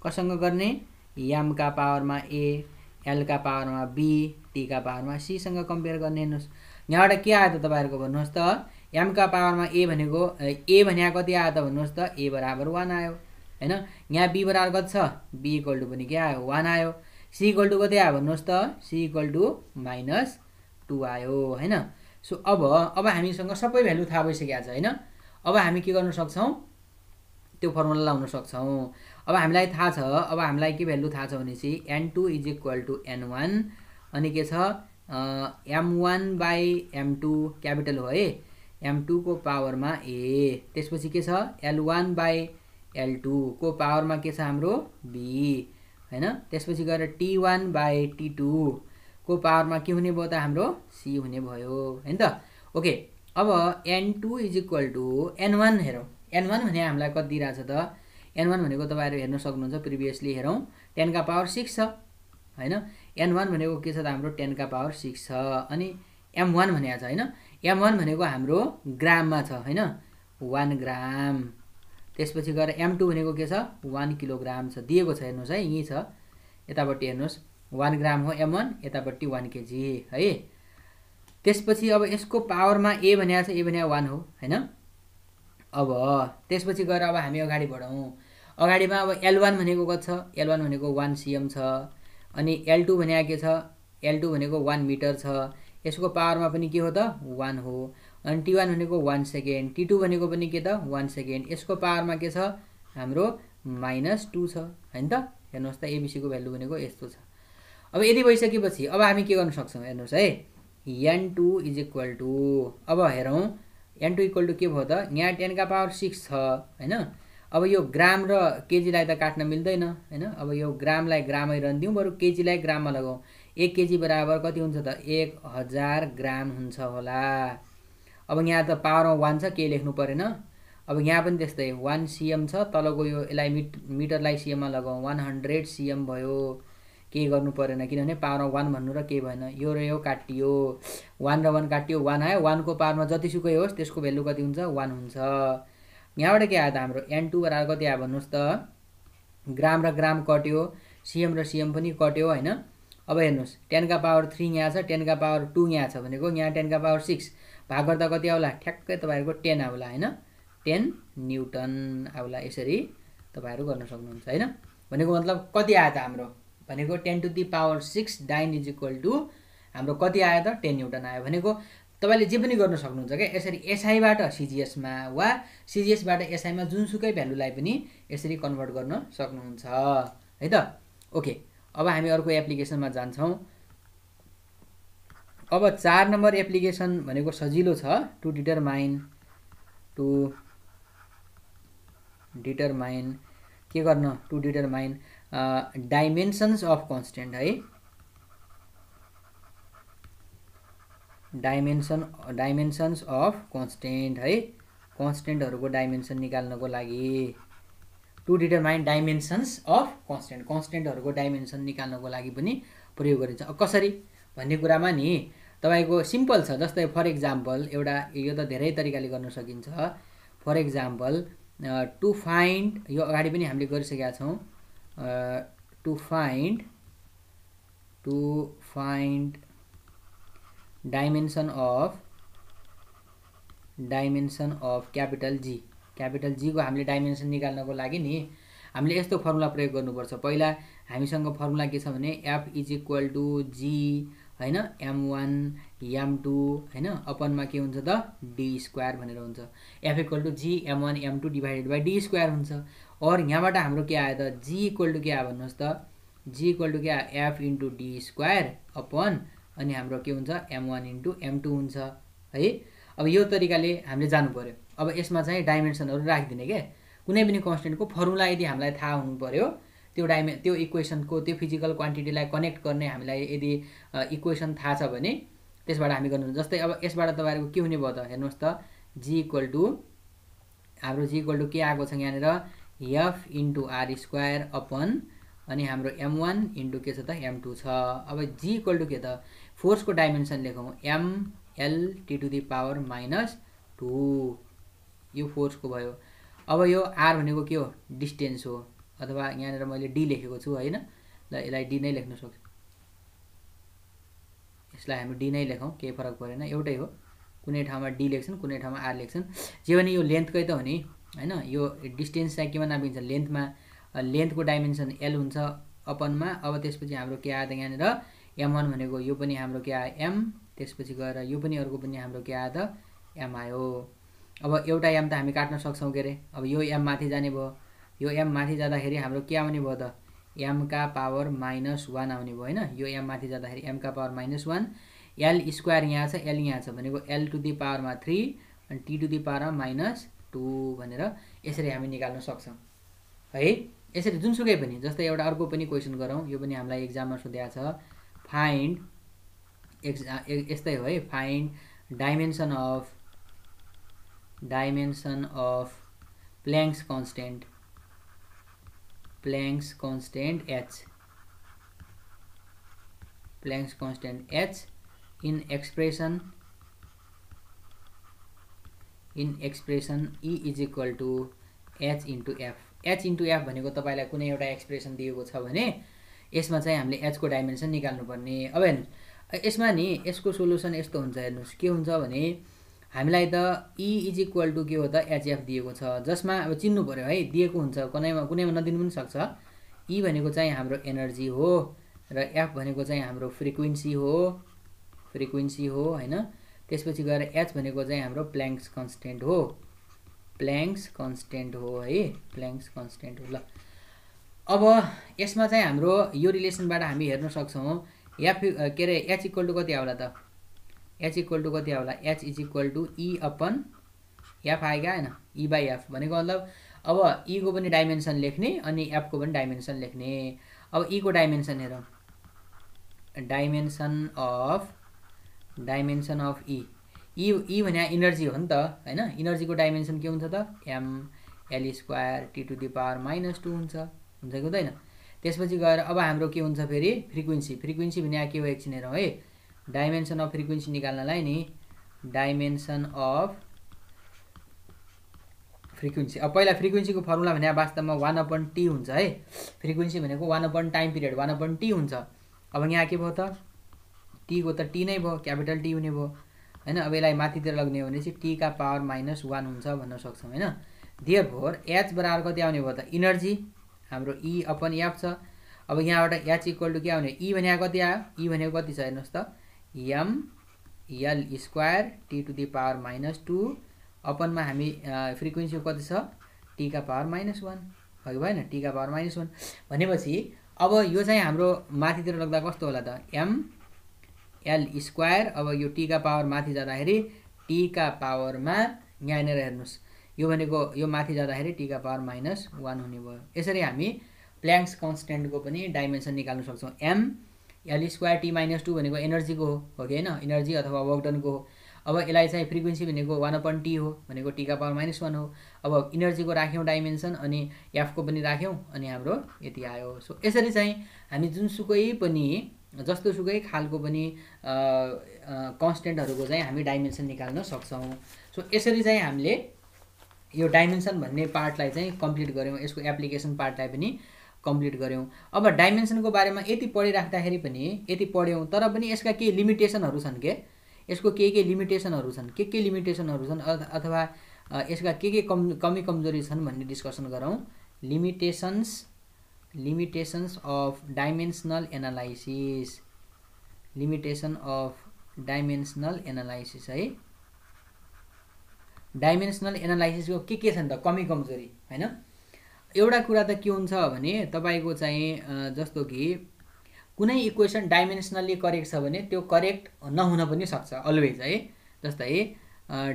कसँग गर्ने, m का पावरमा a, l का पावरमा b, t का पावरमा c सँग कम्पेयर गर्ने। हेर्नुहोस् यहाँबाट के आयो त तपाईहरुको भन्नुहोस् त, m का पावरमा a भनेको a भन्या कति आयो त भन्नुहोस् त, a बराबर 1 आयो हैन। यहाँ b बराबर कति छ, b इक्वल टु पनि के आयो 1 आयो। c इक्वल टु कति आयो भन्नुहोस् त, c इक्वल टु -2 आयो हैन। सो अब हामीसँग सबै भ्यालु थाहा भइसकेको छ हैन। अब हामी के गर्न सक्छौं, त्यो फर्मुला लाउन सक्छौं। अब हामीलाई थाहा छ, अब हामीलाई के भ्यालु थाहा छ भनेपछि n2 = n1 अनि के छ m1/m2 क्यापिटल हो है, m2 को पावरमा a, त्यसपछि के छ l1/l2 को पावरमा के छ हाम्रो b हैन। त्यसपछि गएर t1/t2 को पावरमा के हुने भयो त हाम्रो c हुने भयो हैन त। ओके अब n2 = n1 हेरौं। n1 भने हामीलाई कति दिइराछ त, n1 भनेको तपाईहरु हेर्न सक्नुहुन्छ प्रिभियसली, हेरौं 10 का पावर 6 छ हैन। n1 भनेको के छ त हाम्रो 10 का पावर 6 छ। अनि m1 भनेको छ हैन, m1 भनेको हाम्रो ग्राममा छ हैन, 1 ग्राम। त्यसपछि गएर m2 भनेको के छ 1 किलोग्राम छ, दिएको छ हेर्नुस् है, यही छ यतापट्टि हेर्नुस् 1 ग्राम हो m1, यतापट्टि 1 केजी है। त्यसपछि अब यसको पावरमा a भनेको छ, a भनेको 1 हो हैन। अब त्यसपछि गएर अब हामी अगाडि बढौं। अगाडिमा अब l1 भनेको कति छ, l1 भनेको 1 cm छ। अनि l2 भनेको के छ, l2 भनेको 1 मिटर छ। यसको पावरमा पनि के हो त 1 हो। अनि t1 भनेको 1 सेकेन्ड, t2 भनेको पनि के त 1 सेकेन्ड। यसको पावरमा के छ हाम्रो -2 छ हैन त। हेर्नुस् त एबीसी को भ्यालु भनेको यस्तो छ। अब यदि भइसकेपछि अब हामी के गर्न सक्छौं हेर्नुस् है, n2 = अब हेरौं n2 = के भयो त, यहाँ 10 का पावर 6 छ हैन। अब यो ग्राम र केजीलाई त काट्न मिल्दैन हैन। अब यो ग्रामलाई ग्रामै रहन दिउँ, बरु केजीलाई ग्राममा लगाऊ। 1 केजी बराबर कति हुन्छ त 1000 ग्राम हुन्छ होला। अब यहाँ त पावरमा 1 छ, के लेख्नु परेन। अब यहाँ पनि त्यस्तै 1 cm छ, तलको यो यसलाई मिटरलाई cm मा लगाऊ, 100 cm भयो। के गर्नु परेन किनभने पावरमा 1 भन्नु र के भएन, यो र यो काटियो, 1 र 1 काटियो, 1 आयो। 1 को पावरमा जतिसुकै होस् त्यसको भ्यालु कति हुन्छ 1 हुन्छ। यहाँबाट के आयो त हाम्रो n2 बराबर कति आयो भन्नुस् त, ग्राम र ग्राम कट्यो, cm र cm पनि कट्यो हैन। अब हेर्नुस् 10 का पावर 3 यहाँ छ, 10 का पावर 2 यहाँ छ भनेको यहाँ 10 का पावर 6 भाग गर्दा कति आउला, ठ्याक्कै तपाईहरुको 10 आउला हैन, 10 न्युटन आउला। यसरी तपाईहरु गर्न सक्नुहुन्छ हैन। भनेको मतलब कति आयो त हाम्रो भनेको 10⁻⁶ डाइन = हाम्रो कति आयो त 10 न्युटन आयो। भनेको तपाईले जे पनि गर्न सक्नुहुन्छ के, यसरी एसआई बाट सीजीएस मा वा सीजीएस बाट एसआई मा जुनसुकै भ्यालुलाई पनि यसरी कन्भर्ट गर्न सक्नुहुन्छ है त। ओके अब हामी अर्को एप्लिकेसनमा जान्छौं। अब 4 नम्बर एप्लिकेसन भनेको सजिलो छ, टु डिटरमाइन के गर्न, to determine dimensions of constant है। डाइमेन्सन्स अफ कन्स्टेन्ट है, कन्स्टेन्टहरुको डाइमेन्सन निकाल्नको लागि to determine dimensions of constant, कन्स्टेन्टहरुको डाइमेन्सन निकाल्नको लागि पनि प्रयोग गरिन्छ। कसरी भन्ने कुरामा नि तपाईको सिम्पल छ। जस्तै फर एक्जाम्पल एउटा, यो त धेरै तरिकाले गर्न सकिन्छ। फर एक्जाम्पल टु फाइन्ड, यो अगाडि पनि हामीले गरिसकेका छौं, to to find dimension of capital G को हामीले डाइमेन्सन निकाल्नको लागि नि हामीले यस्तो फर्मुला प्रयोग गर्नुपर्छ। पहिला हामीसँग फर्मुला के छ भने एफ इज इक्वल टु जी हैन m1 m2 हैन अपनमा के हुन्छ त d स्क्वायर भनेर हुन्छ। f equal to G m1 m2 divided by d square हुन्छ। और यहाँबाट हाम्रो के आयो त g इक्वल टु के आयो भन्नुहोस् त g इक्वल टु के आयो f into d square upon अनि हाम्रो के हुन्छ m1 इन्टु m2 हुन्छ है। अब यो तरिकाले हामीले जानु पर्यो। अब यसमा चाहिँ डाइमेन्सनहरु राखिदिने के कुनै पनि कन्स्टेन्टको फर्मुला यदि हामीलाई थाहा हुनु पर्यो त्यो इक्वेसनको त्यो फिजिकल क्वान्टिटीलाई कनेक्ट गर्ने हामीलाई यदि इक्वेसन थाहा छ भने त्यसबाट हामी गर्नु। जस्तै अब यसबाट तपाईहरुको के हुने भयो त हेर्नुस् त g इक्वल टु हाम्रो g इक्वल टु के आएको छ यहाँनेर f into r square upon अनि हाम्रो m1 इन्टु के छ त m2 छ। अब g इक्वल टु के त फोर्सको डाइमेन्सन लेखौं m l t to the power -2 यो फोर्सको भयो। अब यो r भनेको के हो डिस्टेन्स हो अथवा यहाँनेर मैले d लेखेको छु हैन ल यसलाई d नै लेख्न सक्छु। यसलाई हामी d नै लेखौं केही फरक परेन एउटै हो कुनै ठाउँमा d लेख्छन् कुनै ठाउँमा r लेख्छन् जे भने यो लेन्थकै त हो नि हैन। यो डिस्टेन्स चाहिँ केमा नापिन्छ लेन्थमा लेन्थको डाइमेन्सन l हुन्छ अपनमा। अब त्यसपछि हाम्रो के आयो त यहाँनेर m1 भनेको यो पनि हाम्रो के आयो m त्यसपछि गएर यो पनि अर्को पनि हाम्रो के आयो त m आयो। अब एउटा m त हामी काट्न सक्छौं के रे अब यो m माथि जाने भयो यो m माथि जाँदाखेरि हाम्रो के आउने भयो त m का पावर -1 आउने भयो हैन। यो m माथि जाँदाखेरि m का पावर -1 l स्क्वायर यहाँ छ l यहाँ छ भनेको l टु द पावरमा 3 अनि t टु द पावरमा -2 भनेर यसरी हामी निकाल्न सक्छौं है। यसरी जुनसुकै पनि जस्तै एउटा अर्को पनि क्वेशन गरौँ यो पनि हामीलाई एक्जाममा सोधेको छ फाइन्ड यस्तै हो है find dimension of Planck's constant h in expression e is equal to h into f भनेको तपाईलाई कुनै एउटा एक्सप्रेसन दिएको छ भने यसमा चाहिँ हामीले h को डाइमेन्सन निकाल्नु पर्ने। अब हेर्नुस् यसमा नि यसको सोलुसन यस्तो हुन्छ हेर्नुस् के हुन्छ भने हामीलाई त e इज इक्वल टु के हो त hf दिएको छ जसमा अब चिन्नु पर्यो है दिएको हुन्छ कुनैमा नदिनु पनि सक्छ। e भनेको चाहिँ हाम्रो एनर्जी हो र f भनेको चाहिँ हाम्रो फ्रिक्वेन्सी हो हैन। त्यसपछि गएर h भनेको चाहिँ हाम्रो प्ल्याङ्क्स कन्स्टेन्ट हो है प्ल्याङ्क्स कन्स्टेन्ट हो। ल अब यसमा चाहिँ हाम्रो यो रिलेसनबाट हामी हेर्न सक्छौं f के रे h इक्वल टु कति आउला त h इक्वल टु कति आउला h is equal to e upon f आएगा हैन e बाइ f भनेको मतलब अब e को पनि डाइमेन्सन लेख्ने अनि f को पनि डाइमेन्सन लेख्ने। अब e को डाइमेन्सन हेरौं डाइमेन्सन अफ e भने एनर्जी हो नि त हैन। एनर्जीको डाइमेन्सन के हुन्छ त m l square t to the power -2 हुन्छ कि हुँदैन। त्यसपछि गएर अब हाम्रो के हुन्छ फेरि फ्रिक्वेन्सी भने के हो एकछिन हेरौं है डाइमेन्सन अफ फ्रिक्वेन्सी निकाल्नलाई नि डाइमेन्सन अफ फ्रिक्वेन्सी। अब पहिला फ्रिक्वेन्सीको फर्मुला भने वास्तवमा 1/t हुन्छ है। फ्रिक्वेन्सी भनेको 1/टाइम पिरियड 1/t हुन्छ। अब यहाँ के भयो त t को त t नै भयो क्यापिटल t हुने भयो हैन। अब यसलाई माथितिर लग्ने हो भने चाहिँ t का पावर -1 हुन्छ भन्न सक्छौं हैन। देयरफोर h बराबर कति आउने भयो त एनर्जी हाम्रो e अपन f छ। अब यहाँबाट h इक्वल टु के आउने e भनेको कति आयो e भनेको कति छ हेर्नुस् त m l square t to the power -2 अपनमा हामी फ्रिक्वेन्सी कति छ t का पावर -1 भयो हैन t का पावर -1 भनेपछि अब यो चाहिँ हाम्रो माथितिर लग्दा कस्तो होला त m l स्क्वायर। अब यो t का पावर माथि जाँदाखेरि t का पावरमा यहाँनेर हेर्नुस् यो भनेको यो माथि जाँदाखेरि t का पावर -1 हुने भयो। यसरी हामी प्ल्याङ्क्स कन्स्टेन्टको पनि डाइमेन्सन निकाल्न सक्छौं। m l स्क्वायर t -2 भनेको एनर्जीको हो कि हैन एनर्जी अथवा वर्क डनको हो। अब यसलाई चाहिँ फ्रिक्वेन्सी भनेको 1/t हो भनेको t का पावर -1 हो। अब एनर्जीको राख्यौं डाइमेन्सन अनि f को पनि राख्यौं अनि हाम्रो यति आयो। सो यसरी चाहिँ हामी जुनसुकै पनि जस्तोसुकै खालको पनि कन्स्टेन्टहरुको चाहिँ हामी डाइमेन्सन निकाल्न सक्छौं। सो यसरी चाहिँ हामीले यो डाइमेन्सन भन्ने पार्टलाई चाहिँ कम्प्लिट गर्यौं। यसको एप्लिकेसन पार्टलाई पनि कम्प्लिट गऱ्यौँ। अब डाइमेन्सनको बारेमा यति पढिराख्दाखेरि पनि यति पढ्यौँ, तर पनि यसका केही लिमिटेसनहरू छन् के, यसको के लिमिटेसनहरू छन्, के लिमिटेसनहरू छन् अथवा यसका के कमी कमजोरी छन् भन्ने डिस्कसन गरौँ। Limitations of dimensional analysis, limitation of dimensional analysis है। डाइमेन्सनल एनालाइसिसको के छन् त कमी कमजोरी हैन। एउटा कुरा त के हुन्छ भने तपाईको चाहिँ जस्तो कि कुनै इक्वेसन डाइमेन्सनली करेक्ट छ भने त्यो करेक्ट नहुन पनि सक्छ अलवेज है। जस्तै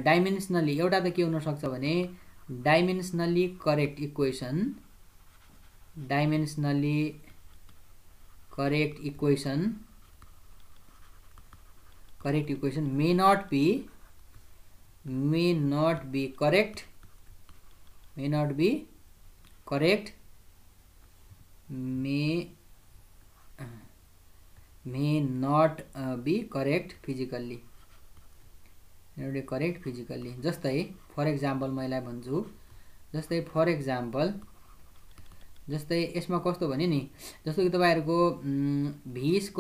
डाइमेन्सनली एउटा त के हुन सक्छ भने dimensionally correct equation, dimensionally correct equation may not be correct, may not be correct, may not be correct physically, may not be correct physically। जस्तै फर एक्जाम्पल मैले भन्छु, जस्तै फर एक्जाम्पल जस्तै यसमा कस्तो भने नि, जस्तो कि तपाईहरुको v² =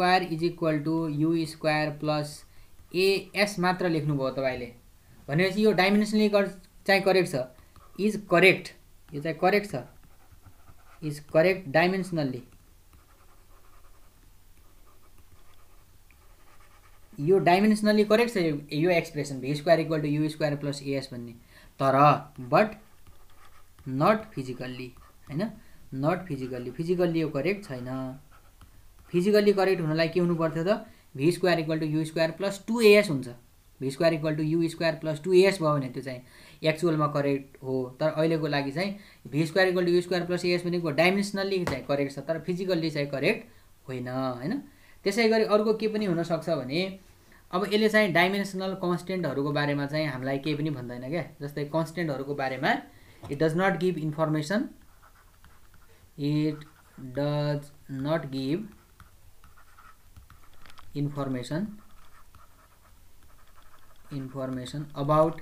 u² + as मात्र लेख्नु भयो तपाईले भनेपछि यो डाइमेन्सनली चाहिँ करेक्ट छ, इज करेक्ट, यो चाहिँ करेक्ट छ, इज करेक्ट डाइमेन्सनली, यो डाइमेन्सनली करेक्ट छ यो एक्सप्रेसन v² = u² + as भन्ने, तर बट नट फिजिकल्ली हैन, नट फिजिकल्ली, फिजिकल्ली यो करेक्ट छैन। फिजिकल्ली करेक्ट हुनलाई के हुनु पर्थ्यो त v² = u² + 2as हुन्छ, v² = u² + 2as भयो भने त्यो चाहिँ एक्चुअलमा करेक्ट हो। तर अहिलेको लागि चाहिँ v² = u² + as भनेको डाइमेन्सनली चाहिँ करेक्ट छ, तर फिजिकल्ली चाहिँ करेक्ट होइन हैन। त्यसैगरी अर्को के पनि हुन सक्छ भने अब यसले चाहिँ डाइमेन्सनल कन्स्टेन्टहरुको बारेमा चाहिँ हामीलाई केही पनि भन्दैन के। जस्तै कन्स्टेन्टहरुको बारेमा it does not give information, it does not give information about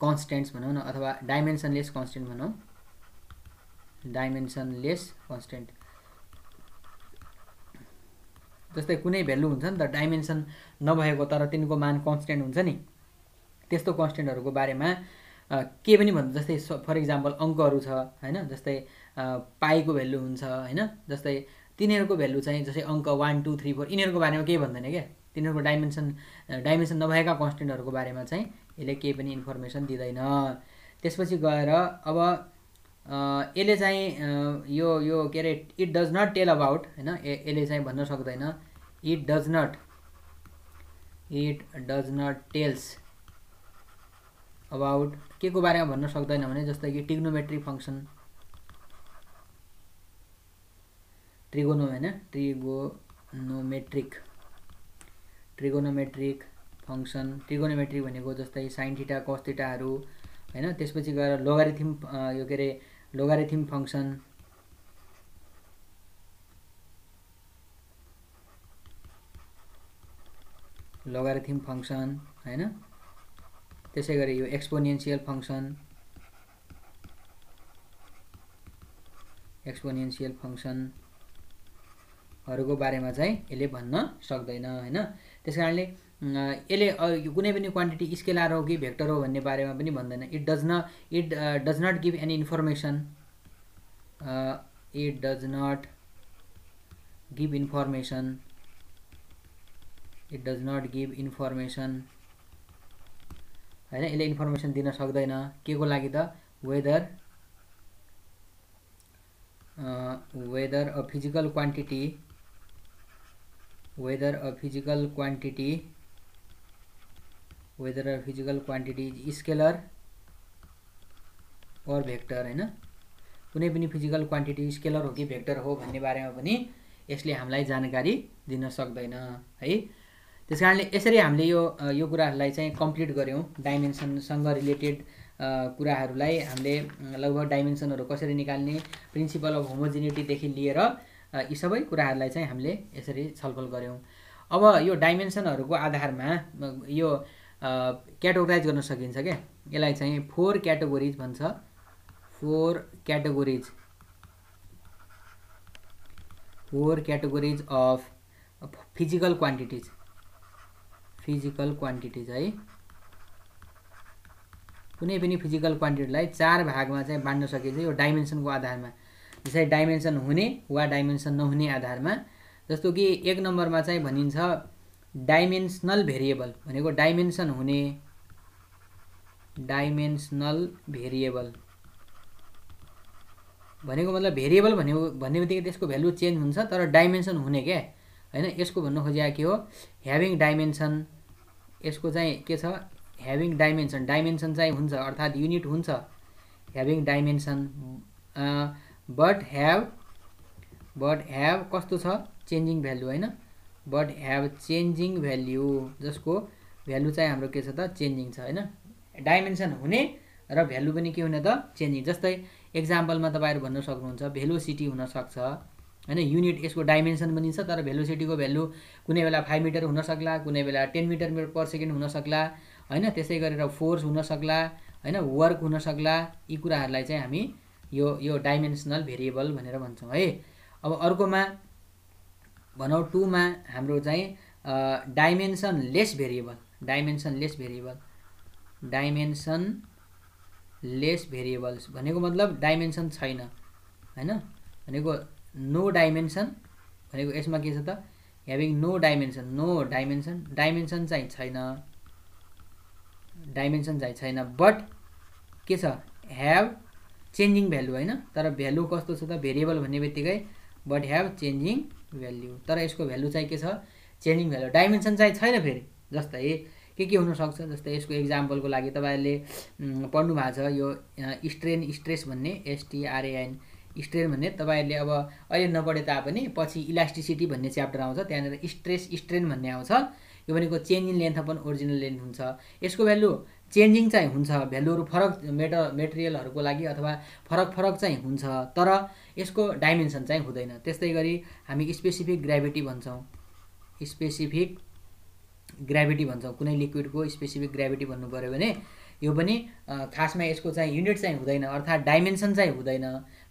constants भनौं न, अथवा डाइमेन्सनलेस कन्स्टेन्ट भनौं, डाइमेन्सनलेस कन्स्टेन्ट। जस्तै कुनै भ्यालु हुन्छ नि त डाइमेन्सन नभएको तर तिनको मान कन्स्टेन्ट हुन्छ नि, त्यस्तो कन्स्टेन्टहरुको बारेमा के पनि भन्छ। जस्तै फर एक्जाम्पल अंकहरु छ हैन, जस्तै पाईको भ्यालु हुन्छ हैन, जस्तै तिनीहरुको भ्यालु चाहिँ जस्तै अंक 1 2 3 4 यिनीहरुको बारेमा केही भन्दैन के, तिनीहरुको डाइमेन्सन नभएका कन्स्टेन्टहरुको बारेमा चाहिँ यसले केही पनि इन्फर्मेसन दिदैन। त्यसपछि गएर अब यसले चाहिँ यो के रे it does not tell about हैन, यसले चाहिँ भन्न सक्दैन, it does not tells about के को बारेमा भन्न सक्दैन भने जस्तै कि trigonometric function, trigonometric function, trigonometric भनेको जस्तै sin थीटा cos थीटाहरु हैन। त्यसपछि गएर लोगारिथम यो के रे लोगारिथम फंक्सन, लोगारिथम फंक्सन हैन। त्यसैगरी यो एक्सपोनेन्शियल फंक्सनहरुको बारेमा चाहिँ यसले भन्न सक्दैन हैन। त्यसकारणले यसले कुनै पनि क्वान्टिटी स्केलर हो कि भेक्टर हो भन्ने बारेमा पनि भन्दैन। It does not give any information, it does not give information हैन, यसले इन्फर्मेसन दिन सक्दैन के को लागि त whether a physical quantity is scalar or vector हैन। कुनै पनि फिजिकल क्वान्टिटी स्केलर हो कि भेक्टर हो भन्ने बारेमा पनि यसले हामीलाई जानकारी दिन सक्दैन है। त्यसकारणले यसरी हामीले यो कुराहरुलाई चाहिँ कम्प्लिट गर्यौं। डाइमेन्सनसँग रिलेटेड कुराहरुलाई हामीले लगभग डाइमेन्सनहरु कसरी निकाल्ने, प्रिन्सिपल अफ होमोजेनिटी देखि लिएर यी सबै कुराहरुलाई चाहिँ हामीले यसरी छलफल गर्यौं। अब यो डाइमेन्सनहरुको आधारमा यो क्याटेगोराइज गर्न सकिन्छ के, यसलाई चाहिँ 4 क्याटेगोरीज भन्छ 4 categories of physical quantities है। कुनै पनि फिजिकल क्वान्टिटीलाई 4 भागमा चाहिँ बाँड्न सकिन्छ यो डाइमेन्सनको आधारमा। जस्तै डाइमेन्सन हुने वा डाइमेन्सन नहुने आधारमा। जस्तो कि 1 नम्बरमा चाहिँ भनिन्छ डाइमेन्सनल भेरिएबल भनेको डाइमेन्सन हुने डाइमेन्सनल भेरिएबल भनेको मतलब भेरिएबल भन्ने बित्तिकै त्यसको भ्यालु चेन्ज हुन्छ तर डाइमेन्सन हुने क्या हैन। यसको भन्नु खोजेको के हो ह्याभिङ डाइमेन्सन। यसको चाहिँ के छ ह्याभिङ डाइमेन्सन। डाइमेन्सन चाहिँ हुन्छ अर्थात् युनिट हुन्छ ह्याभिङ डाइमेन्सन बट ह्याभ कस्तो छ चेन्जिङ भ्यालु हैन। बट ह्याभ चेन्जिङ भ्यालु जसको भ्यालु चाहिँ हाम्रो के छ त चेन्जिङ छ हैन। डाइमेन्सन हुने र भ्यालु पनि के हुने त चेन्जिङ। जस्तै एक्जाम्पलमा तपाईहरु भन्न सक्नुहुन्छ भेलोसिटी हुन सक्छ हैन। युनिट यसको डाइमेन्सन पनि छ तर भेलोसिटीको भ्यालु कुनै बेला 5 मिटर हुन सक्ला कुनै बेला 10 मिटर पर सेकेन्ड हुन सक्ला हैन। त्यसै गरेर फोर्स हुन सक्ला हैन वर्क हुन सक्ला। यी कुराहरुलाई चाहिँ हामी यो डाइमेन्सनल भेरिएबल भनेर भन्छौं है। अब अर्कोमा भनौं 2 मा हाम्रो चाहिँ डाइमेन्सन लेस भेरिएबल भनेको मतलब डाइमेन्सन छैन हैन। भनेको नो डाइमेन्सन भनेको यसमा के छ त ह्याभिङ नो डाइमेन्सन चाहिँ छैन बट के छ ह्याभ चेन्जिङ भ्यालु हैन। तर भ्यालु कस्तो छ त भेरिएबल भन्ने बित्तिकै बट ह्याभ चेन्जिङ भ्यालु तर यसको भ्यालु चाहिँ के छ चेन्जिङ भ्यालु। डाइमेन्सन चाहिँ छैन फेरि। जस्तै के हुन सक्छ जस्तै यसको एक्जाम्पलको लागि तपाईहरुले पढ्नु भएको छ यो स्ट्रेन स्ट्रेस भन्ने STRAN स्ट्रेन भन्ने तपाईहरुले अब अहिले नपढे तापनि पछि इलास्टिसिटी भन्ने च्याप्टर आउँछ त्यहाँनेर स्ट्रेस स्ट्रेन भन्ने आउँछ। यो भनेको change in length upon original length हुन्छ। यसको भ्यालु चेन्जिङ चाहिँ हुन्छ भ्यालुहरु फरक मेटेरियलहरुको लागि अथवा फरक चाहिँ हुन्छ तर यसको डाइमेन्सन चाहिँ हुँदैन। त्यस्तै गरी हामी स्पेसिफिक ग्रेभिटी भन्छौं कुनै लिक्विडको स्पेसिफिक ग्रेभिटी भन्नु पर्यो भने यो पनि खासमा यसको चाहिँ युनिट चाहिँ हुँदैन अर्थात् डाइमेन्सन चाहिँ हुँदैन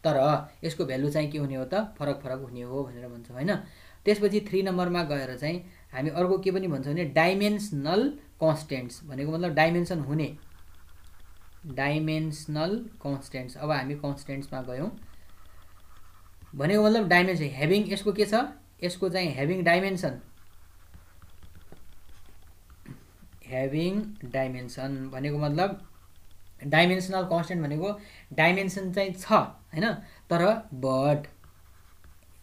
तर यसको भ्यालु चाहिँ के हुने हो त फरक हुने हो भनेर भन्छौं हैन। त्यसपछि 3 नम्बरमा गएर चाहिँ हामी अर्को के पनि भन्छौं भने डाइमेन्सनल कन्स्टेन्ट्स भनेको मतलब डाइमेन्सन हुने डाइमेन्सनल कन्स्टेन्ट्स। अब हामी कन्स्टेन्ट्समा गयौं भनेको मतलब डाइमेन्सन ह्याभिङ यसको के छ यसको चाहिँ ह्याभिङ डाइमेन्सन भनेको मतलब डाइमेन्सनल कन्स्टेन्ट भनेको डाइमेन्सन चाहिँ छ हैन तर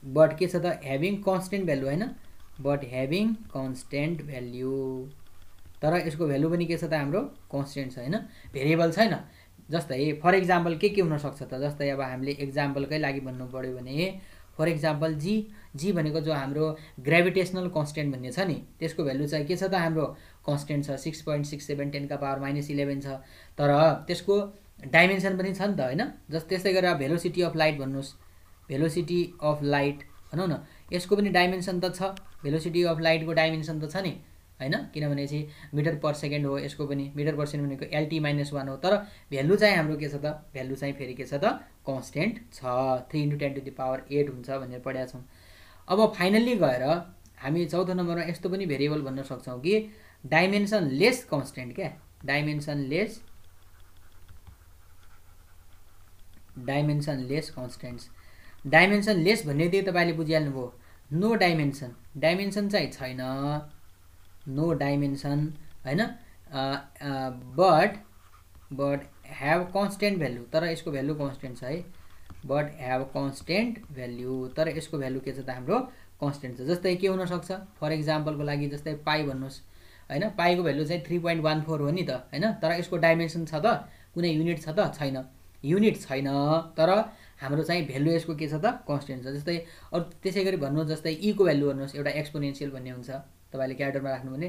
बट के छ त ह्याभिङ कन्स्टेन्ट भ्यालु हैन बट ह्याभिङ कन्स्टेन्ट भ्यालु तर यसको भ्यालु पनि के छ त हाम्रो कन्स्टेन्ट छ हैन भेरिएबल छैन। जस्तै फर एक्जाम्पल के हुन सक्छ त जस्तै अब हामीले एक्जाम्पलकै लागि भन्नु पर्यो भने फर एक्जाम्पल जी भनेको जो हाम्रो ग्रेभिटेसनल कन्स्टेन्ट भन्ने छ नि त्यसको भ्यालु चाहिँ के छ त हाम्रो कन्स्टेन्ट छ 6.67 10 का पावर -11 छ तर त्यसको डाइमेन्सन पनि छ नि त हैन। त्यस्तै गरेर भेलोसिटी अफ लाइट भन्नुस् भेलोसिटी अफ लाइट भनौं न यसको पनि डाइमेन्सन त छ भेलोसिटी अफ लाइटको डाइमेन्सन त छ नि हैन किनभने चाहिँ मिटर पर सेकेन्ड हो यसको पनि मिटर पर सेकेन्ड भनेको LT-1 हो तर भ्यालु चाहिँ हाम्रो के छ त भ्यालु चाहिँ फेरि के छ त कन्स्टेन्ट छ 3 × 10⁸ हुन्छ भनेर पढ्या छौं। अब फाइनल्ली गएर हामी चौथो नम्बरमा यस्तो पनि भेरिएबल भन्न सक्छौं कि डाइमेन्सन लेस कन्स्टेन्ट क्या डाइमेन्सन लेस कन्स्टेन्ट्स। डाइमेन्सन लेस भन्ने चाहिँ तपाईले बुझिहाल्नु भयो नो डाइमेन्सन चाहिँ छैन नो डाइमेन्सन हैन बट ह्याभ कन्स्टेन्ट भ्यालु तर यसको भ्यालु कन्स्टेन्ट छ है बट ह्याभ कन्स्टेन्ट भ्यालु तर यसको भ्यालु के छ त हाम्रो कन्स्टेन्ट छ। जस्तै के हुन सक्छ फर एक्जाम्पलको लागि जस्तै पाई भन्नुस् हैन पाईको भ्यालु चाहिँ 3.14 हो नि त हैन तर यसको डाइमेन्सन छ त कुनै युनिट छ त छैन युनिट छैन तर हाम्रो चाहिँ भ्यालु यसको के छ त कन्स्टेन्ट छ। जस्तै अरु त्यसै गरी भन्नु जस्तै e को भ्यालु भन्नुस् एउटा एक्सपोनेन्शियल भन्ने हुन्छ तपाईले क्यारेक्टरमा राख्नु भने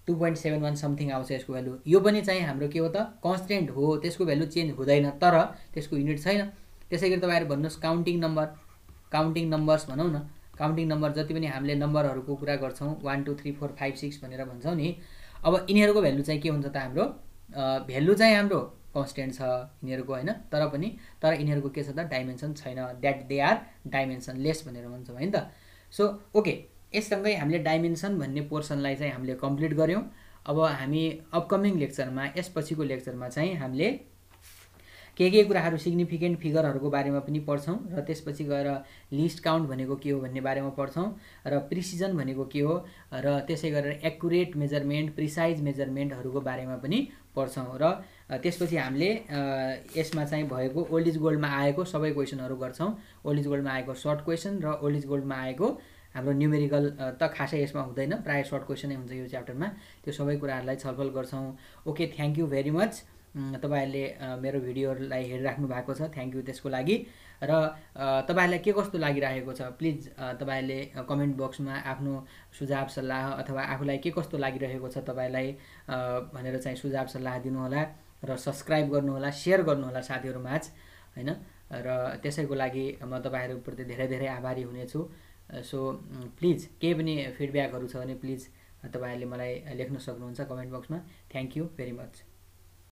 2.71 समथिङ आउँछ यसको भ्यालु यो पनि चाहिँ हाम्रो के हो त कन्स्टेन्ट हो त्यसको भ्यालु चेन्ज हुँदैन तर त्यसको युनिट छैन। त्यसै गरी तपाईहरु भन्नुस् काउन्टिङ नम्बर्स भनौं न काउन्टिङ नम्बर जति पनि हामीले नम्बरहरुको कुरा गर्छौं 1 2 3 4 5 6 भनेर भन्छौं नि अब यिनीहरुको भ्यालु चाहिँ के हुन्छ त हाम्रो भ्यालु चाहिँ हाम्रो कन्स्टेन्ट छ यिनीहरूको हैन, तर यिनीहरूको के छ त डाइमेन्सन छैन, द्याट दे आर डाइमेन्सनलेस भनेर भन्छौँ हैन त। सो ओके, यससँगै हामीले डाइमेन्सन भन्ने पोर्सनलाई चाहिँ हामीले कम्प्लिट गऱ्यौँ। अब हामी अपकमिङ लेक्चरमा, यसपछिको लेक्चरमा चाहिँ हामीले के कुराहरू सिग्निफिकेन्ट फिगरहरूको बारेमा पनि पढ्छौँ र त्यसपछि गएर लिस्ट काउन्ट भनेको के हो भन्ने बारेमा पढ्छौँ र प्रिसिजन भनेको के हो र त्यसै गरेर एक्युरेट मेजरमेन्ट, प्रिसाइज मेजरमेन्टहरूको बारेमा पनि पढ्छौँ र त्यसपछि हामीले यसमा चाहिँ भएको ओल्ड इज गोल्डमा आएको सबै क्वेसनहरू गर्छौँ। ओल्ड इज गोल्डमा आएको सर्ट क्वेसन र ओल्ड इज गोल्डमा आएको हाम्रो न्युमेरिकल त खासै यसमा हुँदैन, प्रायः सर्ट क्वेसनै हुन्छ यो च्याप्टरमा, त्यो सबै कुराहरूलाई छलफल गर्छौँ। Okay, thank you very much. तपाईहरुले मेरो भिडियोहरूलाई हेरिराख्नु भएको छ, थ्याङ्क यू त्यसको लागि। र तपाईहरुलाई के कस्तो लागिरहेको छ प्लिज तपाईहरुले कमेन्ट बक्समा आफ्नो सुझाव सल्लाह अथवा आफूलाई के कस्तो लागिरहेको छ तपाईलाई भनेर चाहिँ सुझाव सल्लाह दिनुहोला र सब्स्क्राइब गर्नुहोला, सेयर गर्नुहोला साथीहरुमाझ हैन। र त्यसैको लागि म तपाईहरुप्रति धेरै धेरै आभारी हुनेछु। सो प्लिज केही पनि फिडब्याकहरू छ भने प्लिज तपाईहरुले मलाई लेख्न सक्नुहुन्छ कमेन्ट बक्समा। Thank you very much.